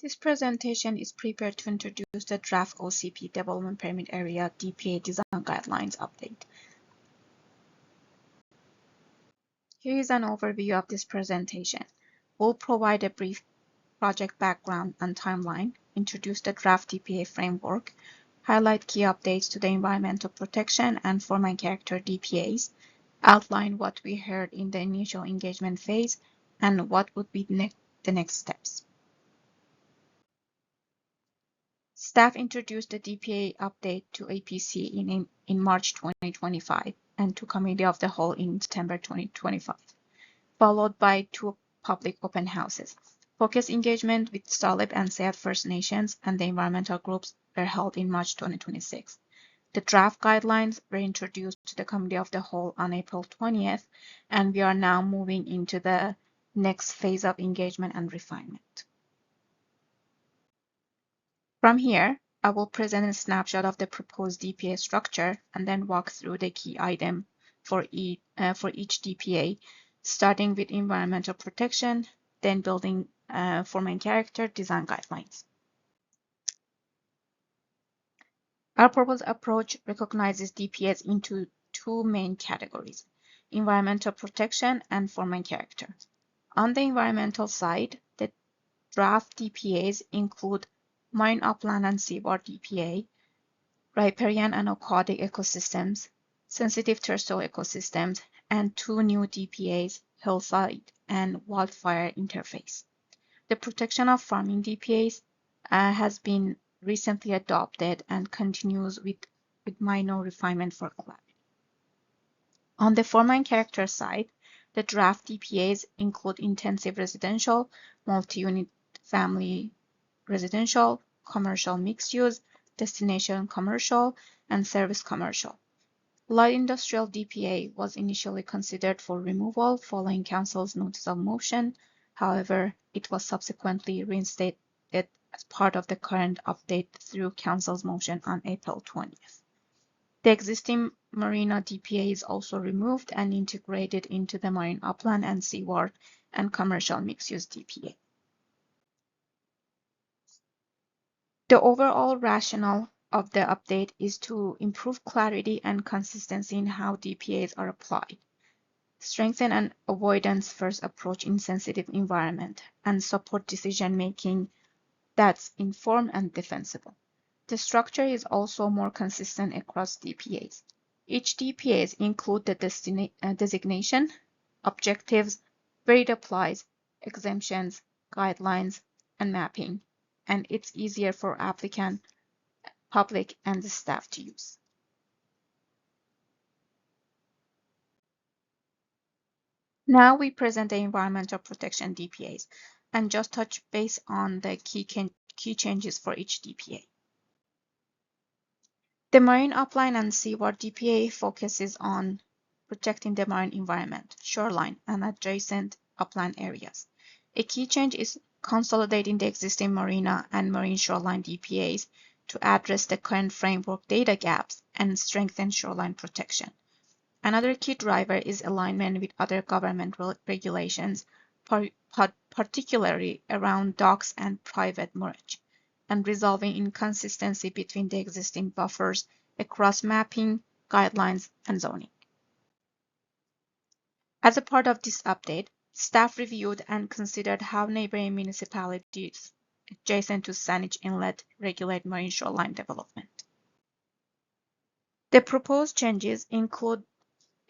This presentation is prepared to introduce the draft OCP Development Permit Area DPA Design Guidelines update. Here is an overview of this presentation. We'll provide a brief project background and timeline, introduce the draft DPA framework, highlight key updates to the environmental protection and form and character DPAs, outline what we heard in the initial engagement phase, and what would be the next steps. Staff introduced the DPA update to APC in March 2025 and to Committee of the Whole in September 2025, followed by 2 public open houses. Focus engagement with Salib and Sayat First Nations and the environmental groups were held in March 2026. The draft guidelines were introduced to the Committee of the Whole on April 20th, and we are now moving into the next phase of engagement and refinement. From here, I will present a snapshot of the proposed DPA structure and then walk through the key item for each DPA, starting with environmental protection, then building form and character design guidelines. Our proposed approach recognizes DPAs into 2 main categories: environmental protection and form and character. On the environmental side, the draft DPAs include marine upland and seaboard DPA, riparian and aquatic ecosystems, sensitive terrestrial ecosystems, and 2 new DPAs, hillside and wildfire interface. The protection of farming DPAs has been recently adopted and continues with minor refinement for clarity. On the form and character side, the draft DPAs include intensive residential, multi-unit family residential, commercial mixed use, destination commercial, and service commercial. Light industrial DPA was initially considered for removal following Council's notice of motion. However, it was subsequently reinstated as part of the current update through Council's motion on April 20th. The existing marina DPA is also removed and integrated into the marine upland and seaward and commercial mixed-use DPA. The overall rationale of the update is to improve clarity and consistency in how DPAs are applied, strengthen an avoidance-first approach in sensitive environment, and support decision-making that's informed and defensible. The structure is also more consistent across DPAs. Each DPAs include the designation, objectives, where it applies, exemptions, guidelines, and mapping, and it's easier for applicant, public, and the staff to use. Now we present the environmental protection DPAs and just touch base on the key changes for each DPA. The marine upland and seaward DPA focuses on protecting the marine environment, shoreline, and adjacent upland areas. A key change is consolidating the existing marina and marine shoreline DPAs to address the current framework data gaps and strengthen shoreline protection. Another key driver is alignment with other government regulations, particularly around docks and private moorage, and resolving inconsistency between the existing buffers across mapping, guidelines, and zoning. As a part of this update, staff reviewed and considered how neighboring municipalities adjacent to Saanich Inlet regulate marine shoreline development. The proposed changes include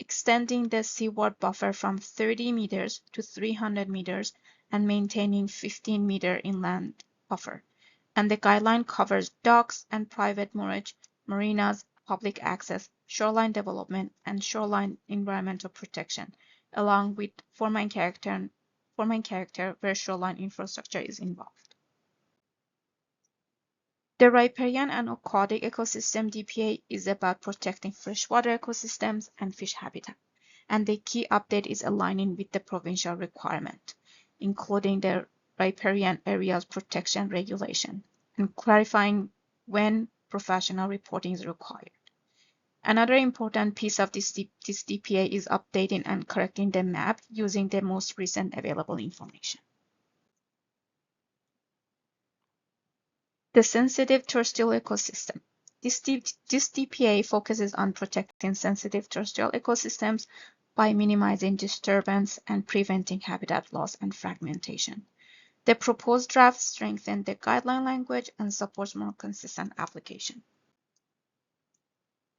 extending the seaward buffer from 30 meters to 300 meters and maintaining 15-meter inland buffer. And the guideline covers docks and private moorage, marinas, public access, shoreline development, and shoreline environmental protection, along with form and character where shoreline infrastructure is involved. The riparian and aquatic ecosystem DPA is about protecting freshwater ecosystems and fish habitat, and the key update is aligning with the provincial requirement, including the riparian areas protection regulation and clarifying when professional reporting is required. Another important piece of this DPA is updating and correcting the map using the most recent available information. The sensitive terrestrial ecosystem. This DPA focuses on protecting sensitive terrestrial ecosystems by minimizing disturbance and preventing habitat loss and fragmentation. The proposed draft strengthens the guideline language and supports more consistent application.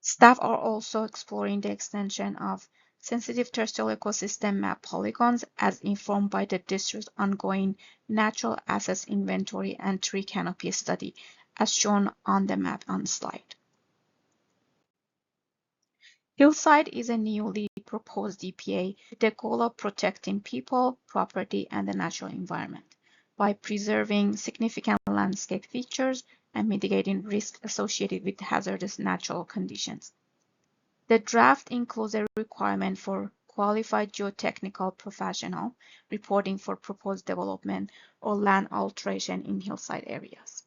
Staff are also exploring the extension of sensitive terrestrial ecosystem map polygons as informed by the district's ongoing natural assets inventory and tree canopy study, as shown on the map on slide. Hillside is a newly proposed DPA with the goal of protecting people, property, and the natural environment by preserving significant landscape features and mitigating risks associated with hazardous natural conditions. The draft includes a requirement for qualified geotechnical professional reporting for proposed development or land alteration in hillside areas.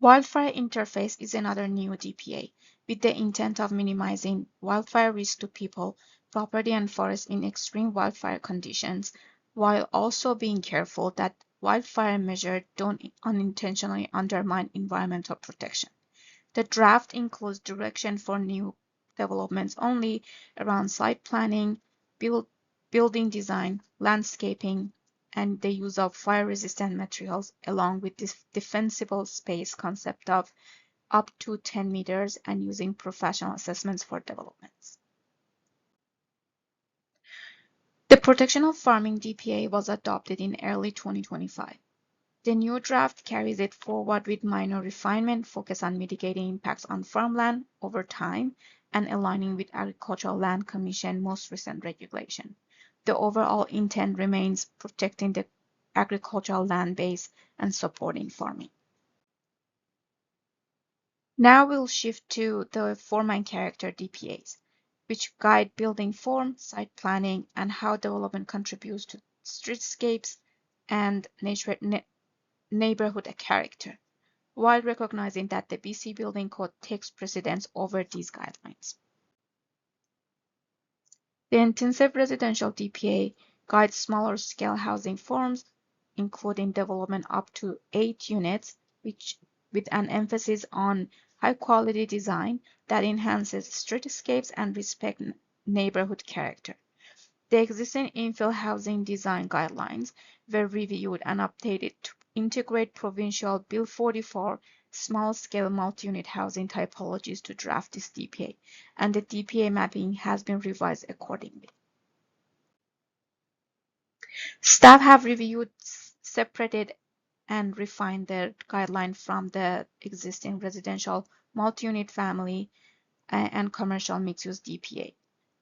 Wildfire interface is another new DPA with the intent of minimizing wildfire risk to people, property, and forests in extreme wildfire conditions, while also being careful that wildfire measures don't unintentionally undermine environmental protection. The draft includes direction for new developments only around site planning, building design, landscaping, and the use of fire-resistant materials, along with this defensible space concept of up to 10 meters and using professional assessments for developments. The Protection of Farming DPA was adopted in early 2025. The new draft carries it forward with minor refinement focused on mitigating impacts on farmland over time and aligning with Agricultural Land Commission most recent regulation. The overall intent remains protecting the agricultural land base and supporting farming. Now we'll shift to the form and character DPAs, which guide building form, site planning, and how development contributes to streetscapes and neighborhood character, while recognizing that the BC Building Code takes precedence over these guidelines. The intensive residential DPA guides smaller scale housing forms, including development up to 8 units, with an emphasis on high quality design that enhances streetscapes and respects neighborhood character. The existing infill housing design guidelines were reviewed and updated to integrate provincial Bill 44 small-scale multi-unit housing typologies to draft this DPA, and the DPA mapping has been revised accordingly. Staff have reviewed, separated, and refined the guideline from the existing residential multi-unit family and commercial mixed-use DPA.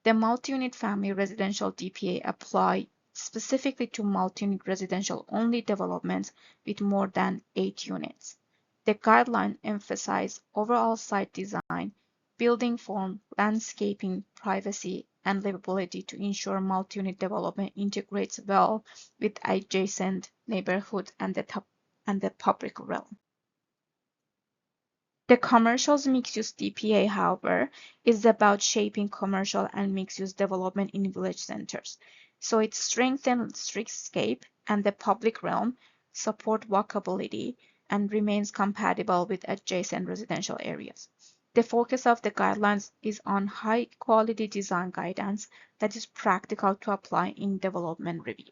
The multi-unit family residential DPA apply specifically to multi-unit residential only developments with more than 8 units. The guideline emphasizes overall site design, building form, landscaping, privacy, and livability to ensure multi-unit development integrates well with adjacent neighborhood and the public realm. The commercial's mixed-use DPA, however, is about shaping commercial and mixed-use development in village centers, so it strengthens streetscape and the public realm, support walkability, and remains compatible with adjacent residential areas. The focus of the guidelines is on high-quality design guidance that is practical to apply in development review.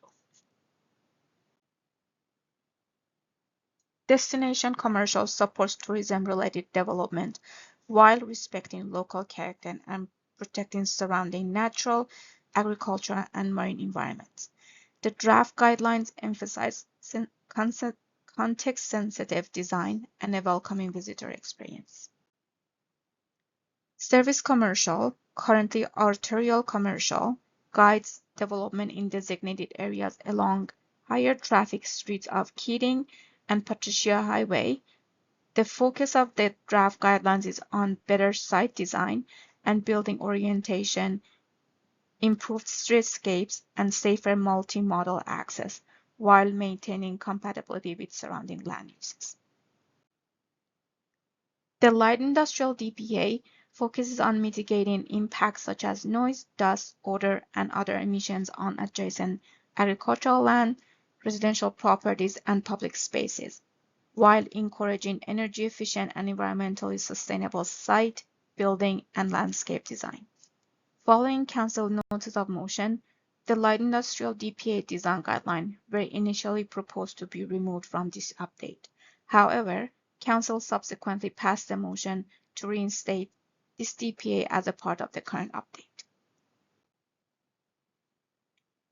Destination commercial supports tourism-related development while respecting local character and protecting surrounding natural, agricultural, and marine environments. The draft guidelines emphasize context-sensitive design and a welcoming visitor experience. Service commercial, currently arterial commercial, guides development in designated areas along higher traffic streets of Keating and Patricia Highway. The focus of the draft guidelines is on better site design and building orientation, improved streetscapes, and safer multi-modal access, while maintaining compatibility with surrounding land uses. The light industrial DPA focuses on mitigating impacts such as noise, dust, odor, and other emissions on adjacent agricultural land, residential properties, and public spaces, while encouraging energy efficient and environmentally sustainable site, building, and landscape design. Following Council notice of motion, the light industrial DPA design guideline were initially proposed to be removed from this update. However, Council subsequently passed a motion to reinstate this DPA as a part of the current update.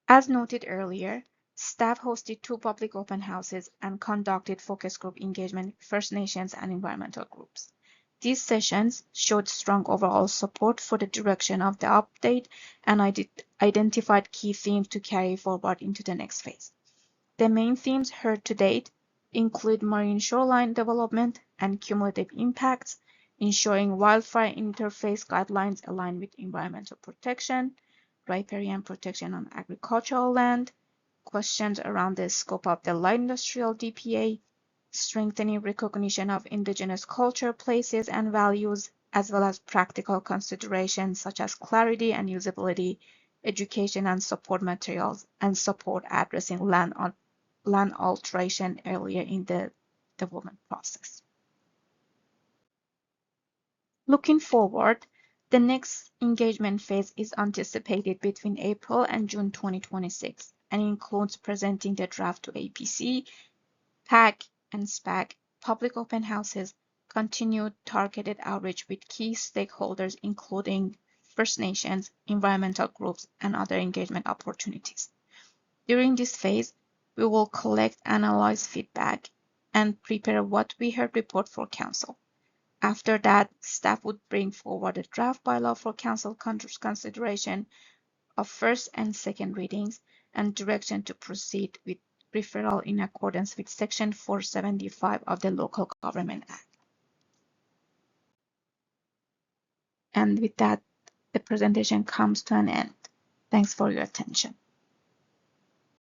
As noted earlier, staff hosted 2 public open houses and conducted focus group engagement with First Nations and environmental groups. These sessions showed strong overall support for the direction of the update and identified key themes to carry forward into the next phase. The main themes heard to date include marine shoreline development and cumulative impacts, ensuring wildfire interface guidelines align with environmental protection, riparian protection on agricultural land, questions around the scope of the light industrial DPA, strengthening recognition of indigenous culture, places, and values, as well as practical considerations such as clarity and usability, education and support materials, and support addressing land alteration earlier in the development process. Looking forward, the next engagement phase is anticipated between April and June 2026 and includes presenting the draft to APC, PAC, and SPAC, public open houses, continued targeted outreach with key stakeholders including First Nations, environmental groups, and other engagement opportunities. During this phase, we will collect, analyze feedback, and prepare what we heard report for Council. After that, staff would bring forward a draft bylaw for Council consideration of first and second readings and direction to proceed with referral in accordance with Section 475 of the Local Government Act. And with that, the presentation comes to an end. Thanks for your attention.